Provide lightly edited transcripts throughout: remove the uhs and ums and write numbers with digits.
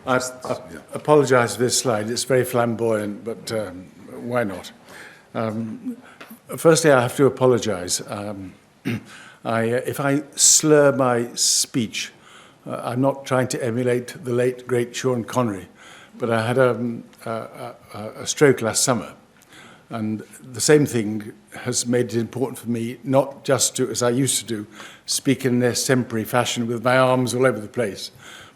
I apologise for this slide. It's very flamboyant, but why not? Firstly, I have to apologise. If I slur my speech, I'm not trying to emulate the late, great Sean Connery, but I had a stroke last summer. And the same thing has made it important for me not just to, as I used to do, speak in an extemporary fashion with my arms all over the place,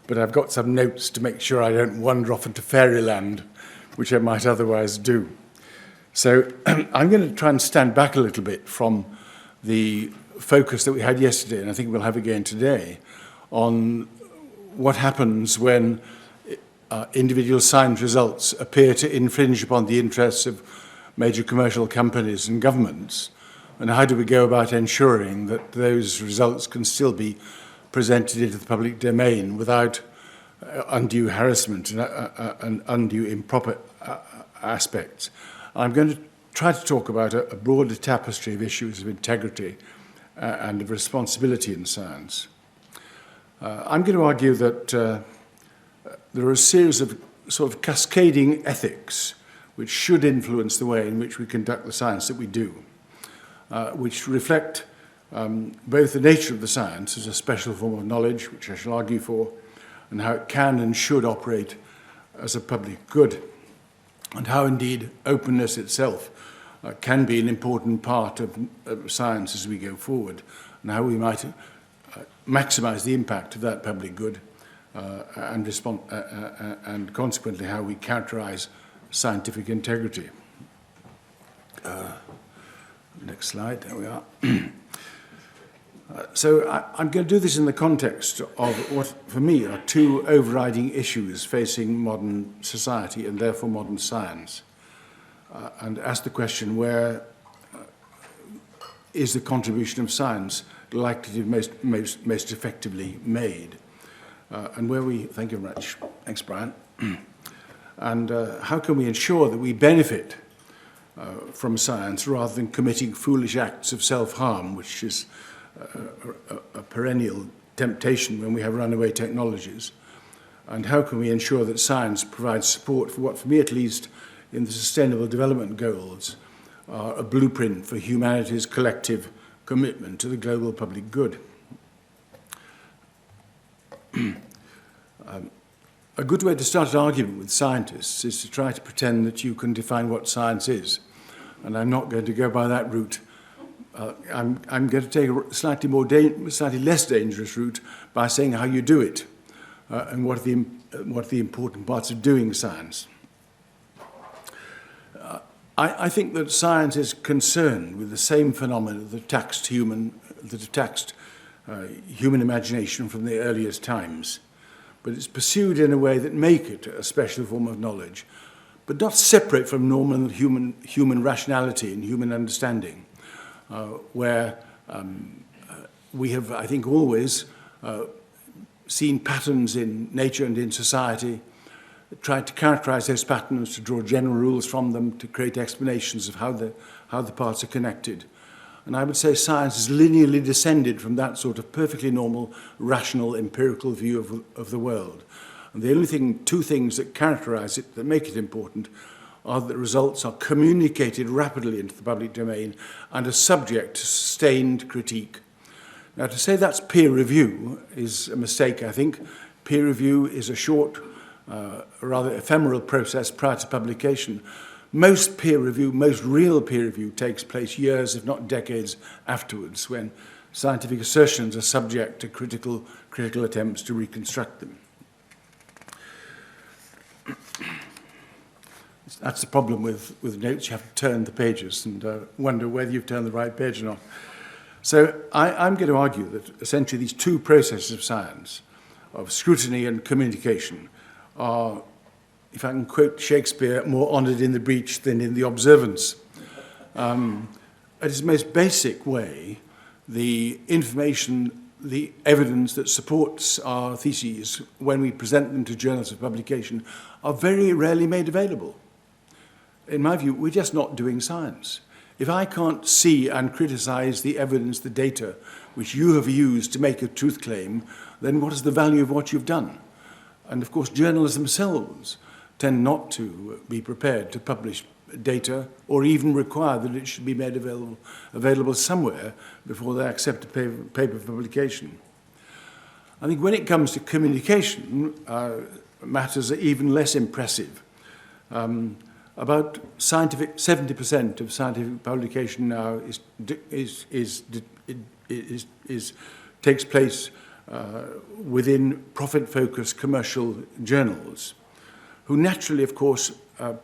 but I've got some notes to make sure I don't wander off into fairyland, which I might otherwise do. So I'm going to try and stand back a little bit from the focus that we had yesterday, and I think we'll have again today, on what happens when individual science results appear to infringe upon the interests of major commercial companies and governments, and how do we go about ensuring that those results can still be presented into the public domain without undue harassment and undue improper aspects. I'm going to try to talk about a broader tapestry of issues of integrity and of responsibility in science. I'm going to argue that there are a series of sort of cascading ethics which should influence the way in which we conduct the science that we do, which reflect both the nature of the science as a special form of knowledge, which I shall argue for, and how it can and should operate as a public good, and how indeed openness itself can be an important part of science as we go forward, and how we might maximize the impact of that public good and consequently how we characterize scientific integrity. Next slide, there we are. So I'm going to do this in the context of what, for me, are two overriding issues facing modern society and therefore modern science, and ask the question, where is the contribution of science likely to be most effectively made? And where we, thank you very much, thanks Brian, and how can we ensure that we benefit from science rather than committing foolish acts of self-harm, which is a perennial temptation when we have runaway technologies? And how can we ensure that science provides support for what, for me at least, in the Sustainable Development Goals, are a blueprint for humanity's collective commitment to the global public good? A good way to start an argument with scientists is to try to pretend that you can define what science is. And I'm not going to go by that route. I'm going to take a slightly less dangerous route by saying how you do it and what are the important parts of doing science. I think that science is concerned with the same phenomena that taxed human imagination from the earliest times, but it's pursued in a way that make it a special form of knowledge, but not separate from normal human rationality and human understanding, where we have, I think, always seen patterns in nature and in society, tried to characterize those patterns, to draw general rules from them, to create explanations of how the parts are connected. And I would say science is linearly descended from that sort of perfectly normal, rational, empirical view of the world. And the only two things that characterize it, that make it important, are that the results are communicated rapidly into the public domain and are subject to sustained critique. Now, to say that's peer review is a mistake, I think. Peer review is a short, rather ephemeral process prior to publication. Most peer review, most real peer review, takes place years, if not decades, afterwards, when scientific assertions are subject to critical attempts to reconstruct them. That's the problem with notes. You have to turn the pages and wonder whether you've turned the right page or not. So I'm going to argue that essentially these two processes of science, of scrutiny and communication, are, if I can quote Shakespeare, more honoured in the breach than in the observance. At its most basic way, the information, the evidence that supports our theses when we present them to journals of publication are very rarely made available. In my view, we're just not doing science. If I can't see and criticize the evidence, the data, which you have used to make a truth claim, then what is the value of what you've done? And of course, journals themselves tend not to be prepared to publish data or even require that it should be made available somewhere before they accept a paper for publication. I think when it comes to communication, matters are even less impressive. About 70% of scientific publication now takes place within profit-focused commercial journals, who naturally, of course,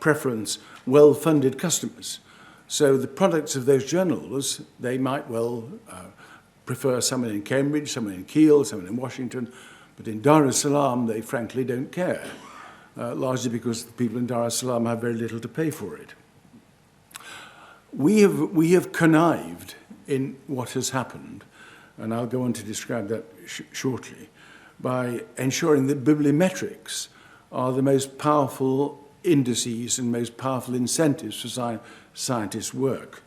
preference well-funded customers. So the products of those journals, they might well prefer someone in Cambridge, someone in Kiel, someone in Washington, but in Dar es Salaam, they frankly don't care, largely because the people in Dar es Salaam have very little to pay for it. We have connived in what has happened, and I'll go on to describe that shortly, by ensuring that bibliometrics are the most powerful indices and most powerful incentives for scientists' work.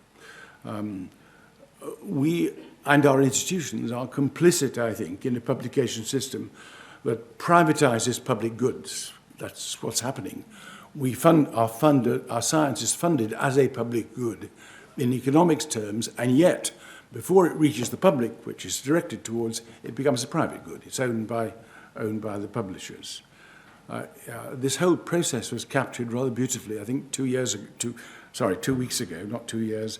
We and our institutions are complicit, I think, in a publication system that privatizes public goods. That's what's happening. Our science is funded as a public good in economics terms, and yet, before it reaches the public, which is directed towards, it becomes a private good. It's owned by the publishers. This whole process was captured rather beautifully, I think 2 weeks ago, not 2 years,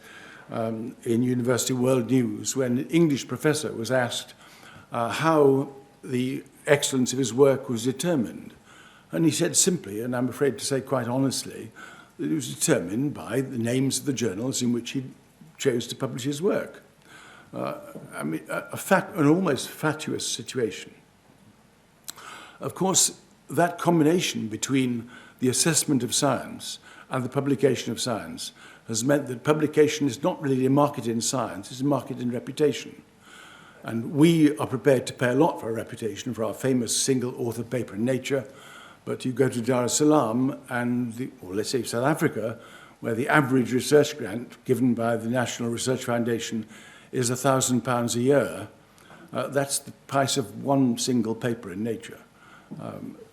in University World News, when an English professor was asked how the excellence of his work was determined. And he said simply, and I'm afraid to say quite honestly, that it was determined by the names of the journals in which he chose to publish his work. An almost fatuous situation. Of course, that combination between the assessment of science and the publication of science has meant that publication is not really a market in science, it's a market in reputation. And we are prepared to pay a lot for our reputation, for our famous single-author paper in Nature, but you go to Dar es Salaam or let's say South Africa, where the average research grant given by the National Research Foundation is £1,000 a year. That's the price of one single paper in Nature.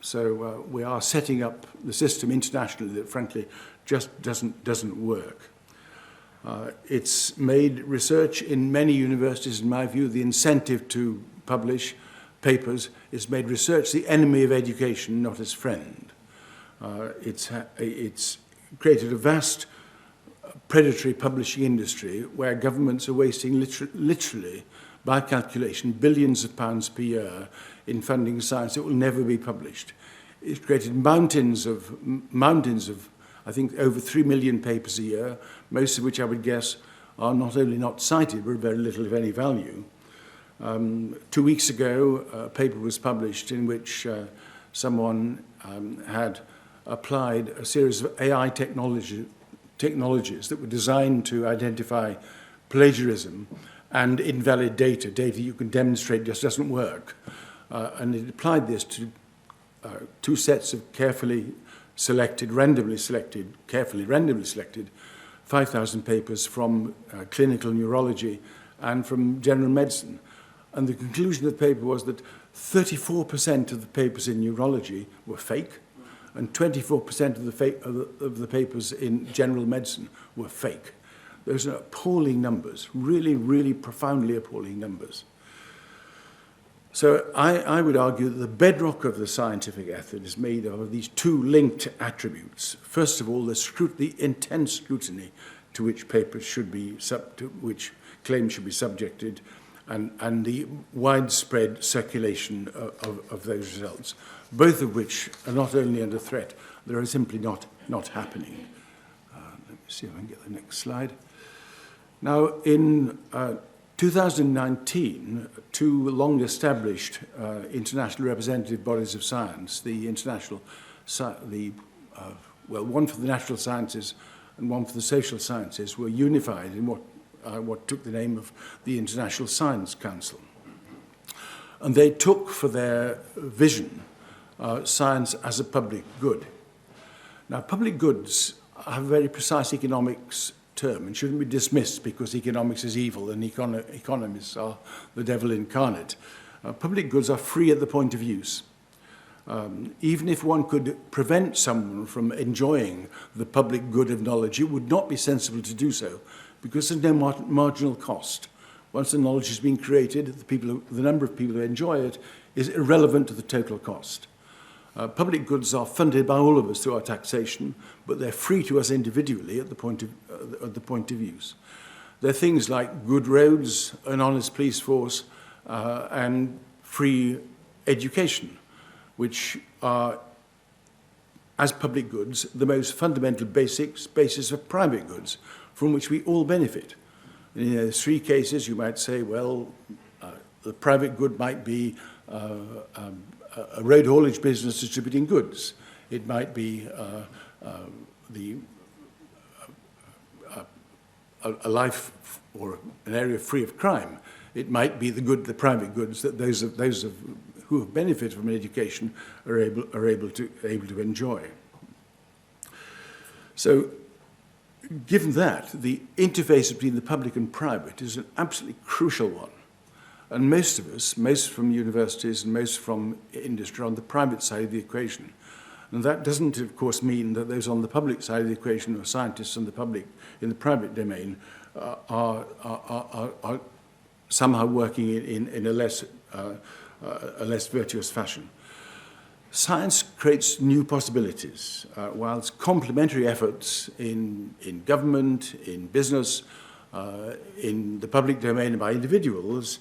So we are setting up the system internationally that, frankly, just doesn't work. It's made research in many universities, in my view, the incentive to publish papers. It's made research the enemy of education, not its friend. It's created a vast predatory publishing industry where governments are wasting literally, by calculation, billions of pounds per year in funding science that will never be published. It's created mountains of, I think, over 3 million papers a year, most of which I would guess are not only not cited, but very little, if any, value. 2 weeks ago, a paper was published in which someone had applied a series of AI technologies that were designed to identify plagiarism and invalid data you can demonstrate just doesn't work. And it applied this to 2 sets of carefully randomly selected 5,000 papers from clinical neurology and from general medicine. And the conclusion of the paper was that 34% of the papers in neurology were fake, and 24% of the papers in general medicine were fake. Those are appalling numbers, really, really profoundly appalling numbers. So I would argue that the bedrock of the scientific method is made of these 2 linked attributes. First of all, the intense scrutiny to which papers should be, to which claims should be subjected, and the widespread circulation of those results, both of which are not only under threat, they are simply not happening. Let me see if I can get the next slide. Now, in 2019, 2 long-established international representative bodies of science, one for the natural sciences and one for the social sciences, were unified in what took the name of the International Science Council. And they took for their vision science as a public good. Now, public goods have a very precise economics term and shouldn't be dismissed because economics is evil and economists are the devil incarnate. Public goods are free at the point of use. Even if one could prevent someone from enjoying the public good of knowledge, it would not be sensible to do so, because there's no marginal cost. Once the knowledge has been created, the number of people who enjoy it is irrelevant to the total cost. Public goods are funded by all of us through our taxation, but they're free to us individually at the point of use. They're things like good roads, an honest police force, and free education, which are, as public goods, the most fundamental basis of private goods, from which we all benefit. In those three cases, you might say, well, the private good might be a road haulage business distributing goods. It might be a life or an area free of crime. It might be the private goods that those who have benefited from education are able to enjoy. So, given that, the interface between the public and private is an absolutely crucial one. And most of us, most from universities and most from industry, are on the private side of the equation. And that doesn't, of course, mean that those on the public side of the equation, or scientists in the private domain, are somehow working in a less virtuous fashion. Science creates new possibilities, whilst complementary efforts in government, in business, in the public domain and by individuals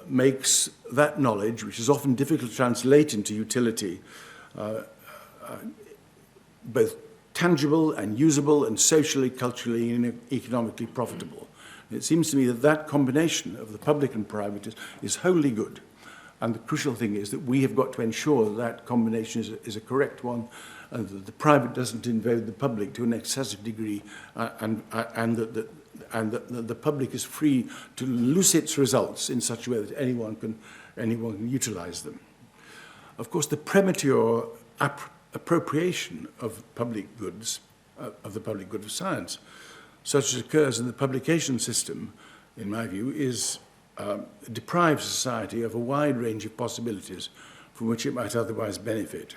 makes that knowledge, which is often difficult to translate into utility, both tangible and usable and socially, culturally, and economically profitable. It seems to me that that combination of the public and private is wholly good. And the crucial thing is that we have got to ensure that that combination is a correct one, and that the private doesn't invade the public to an excessive degree, and that the public is free to loose its results in such a way that anyone can utilize them. Of course, the premature appropriation of public goods, of the public good of science, such as occurs in the publication system, in my view, deprives society of a wide range of possibilities from which it might otherwise benefit.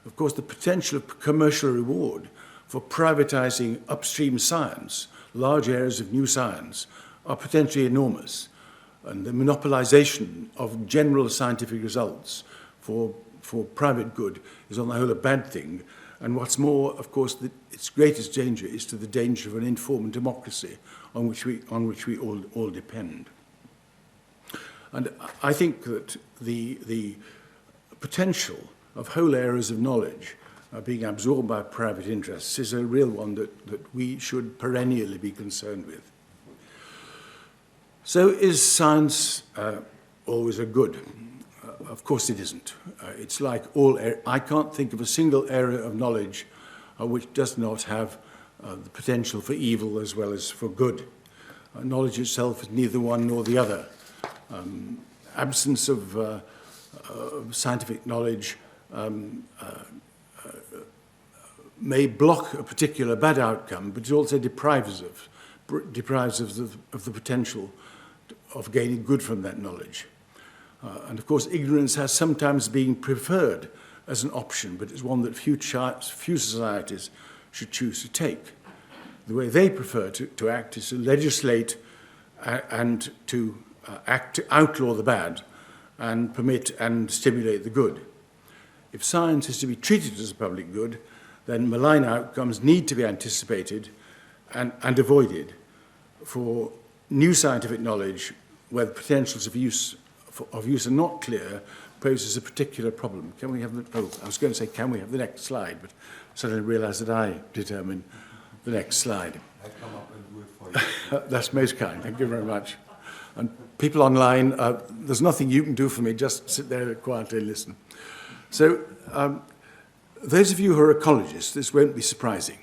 Of course, the potential of commercial reward for privatizing upstream science, large areas of new science, are potentially enormous. And the monopolization of general scientific results for private good is on the whole a bad thing. And what's more, of course, its greatest danger is to the danger of an informed democracy on which we all depend. And I think that the potential of whole areas of knowledge being absorbed by private interests is a real one that we should perennially be concerned with. So is science always a good? Of course it isn't. It's like I can't think of a single area of knowledge which does not have the potential for evil as well as for good. Knowledge itself is neither one nor the other. Absence of scientific knowledge may block a particular bad outcome, but it also deprives of the potential of gaining good from that knowledge. And of course, ignorance has sometimes been preferred as an option, but it's one that few societies should choose to take. The way they prefer to act is to legislate and to act to outlaw the bad and permit and stimulate the good. If science is to be treated as a public good, then malign outcomes need to be anticipated and avoided. For new scientific knowledge, where the potentials of use are not clear, poses a particular problem. Can we have I was going to say, can we have the next slide, but suddenly realized that I determine the next slide. I come up and do it for you. That's most kind. Thank you very much. And people online, there's nothing you can do for me, just sit there quietly and listen. So, those of you who are ecologists, this won't be surprising,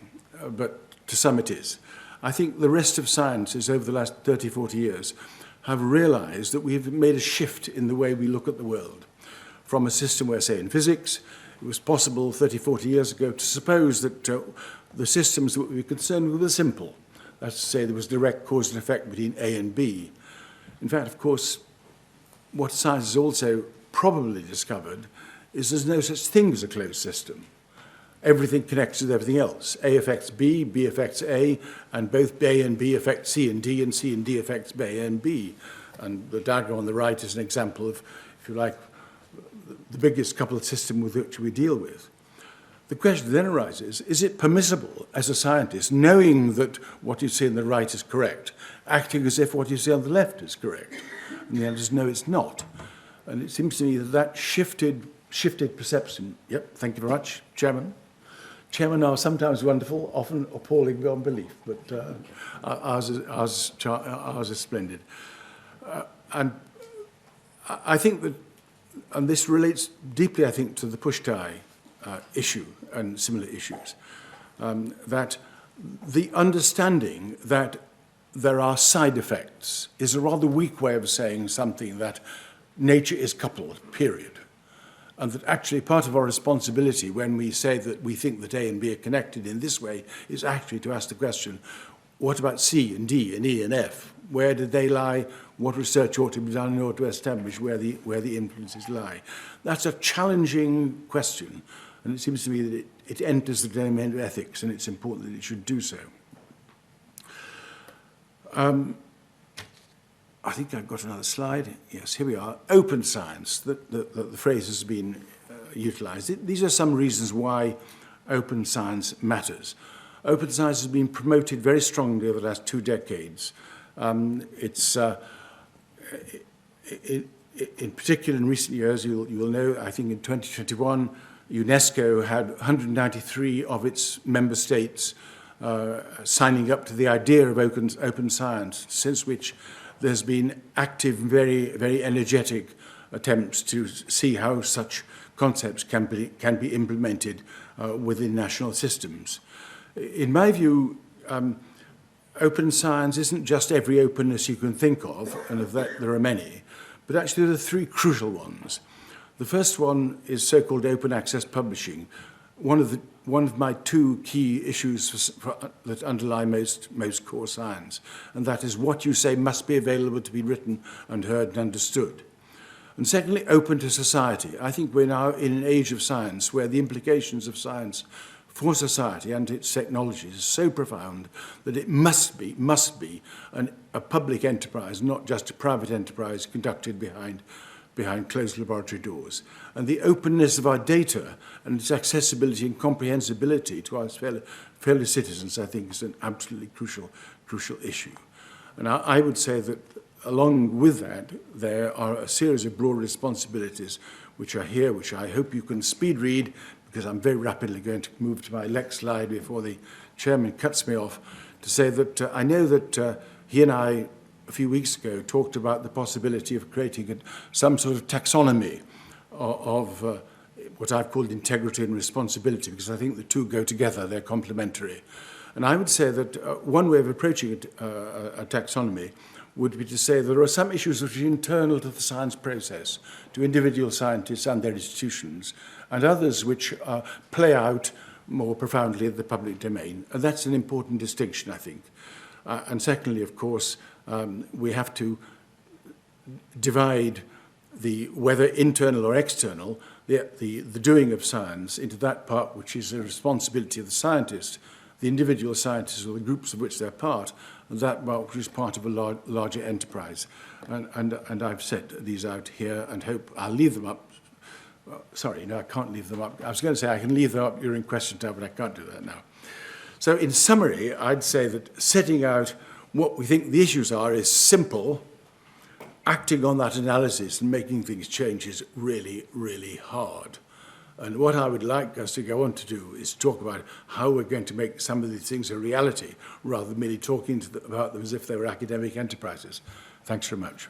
but to some it is. I think the rest of sciences over the last 30, 40 years have realized that we've made a shift in the way we look at the world. From a system where, say, in physics, it was possible 30, 40 years ago to suppose that the systems that we were concerned with were simple. That's to say, there was direct cause and effect between A and B. In fact, of course, what science has also probably discovered is there's no such thing as a closed system. Everything connects with everything else. A affects B, B affects A, and both A and B affect C and D affects A and B. And the diagram on the right is an example of, if you like, the biggest coupled system with which we deal with. The question then arises, is it permissible as a scientist, knowing that what you see on the right is correct, acting as if what you see on the left is correct? And the answer is no, it's not. And it seems to me that that shifted perception. Yep, thank you very much, Chairman. Chairman are sometimes wonderful, often appalling beyond belief, but ours is splendid. And I think that, and this relates deeply, I think, to the push-tie issue and similar issues, that the understanding that there are side effects is a rather weak way of saying something that nature is coupled, period. And that actually part of our responsibility when we say that we think that A and B are connected in this way is actually to ask the question, what about C and D and E and F? Where did they lie? What research ought to be done in order to establish where the influences lie? That's a challenging question, and it seems to me that it enters the domain of ethics, and it's important that it should do so. I think I've got another slide. Yes, here we are. Open science, the phrase has been utilized. These are some reasons why open science matters. Open science has been promoted very strongly over the last 2 decades. In particular, in recent years, you will know, I think in 2021, UNESCO had 193 of its member states signing up to the idea of open science, since which there's been active, very, very energetic attempts to see how such concepts can be implemented within national systems. In my view, open science isn't just every openness you can think of, and of that there are many, but actually there are 3 crucial ones. The first one is so-called open access publishing. One of my 2 key issues that underlie most core science, and that is what you say must be available to be written and heard and understood. And secondly, open to society. I think we're now in an age of science where the implications of science for society and its technologies is so profound that it must be a public enterprise, not just a private enterprise conducted behind closed laboratory doors. And the openness of our data and its accessibility and comprehensibility to our fellow citizens, I think, is an absolutely crucial issue. And I would say that along with that, there are a series of broad responsibilities which are here, which I hope you can speed read, because I'm very rapidly going to move to my next slide before the chairman cuts me off, to say that I know that he and I, a few weeks ago, talked about the possibility of creating some sort of taxonomy of what I've called integrity and responsibility, because I think the 2 go together, they're complementary. And I would say that one way of approaching a taxonomy would be to say there are some issues which are internal to the science process, to individual scientists and their institutions, and others which play out more profoundly in the public domain. And that's an important distinction, I think. And secondly, of course, we have to divide whether internal or external, the doing of science into that part which is the responsibility of the scientist, the individual scientists or the groups of which they're part, and that part which is part of a larger enterprise. And I've set these out here and hope I'll leave them up. Sorry, no, I can't leave them up. I was going to say I can leave them up during question time, but I can't do that now. So in summary, I'd say that setting out what we think the issues are is simple. Acting on that analysis and making things change is really, really hard. And what I would like us to go on to do is talk about how we're going to make some of these things a reality, rather than merely talking about them as if they were academic enterprises. Thanks very much.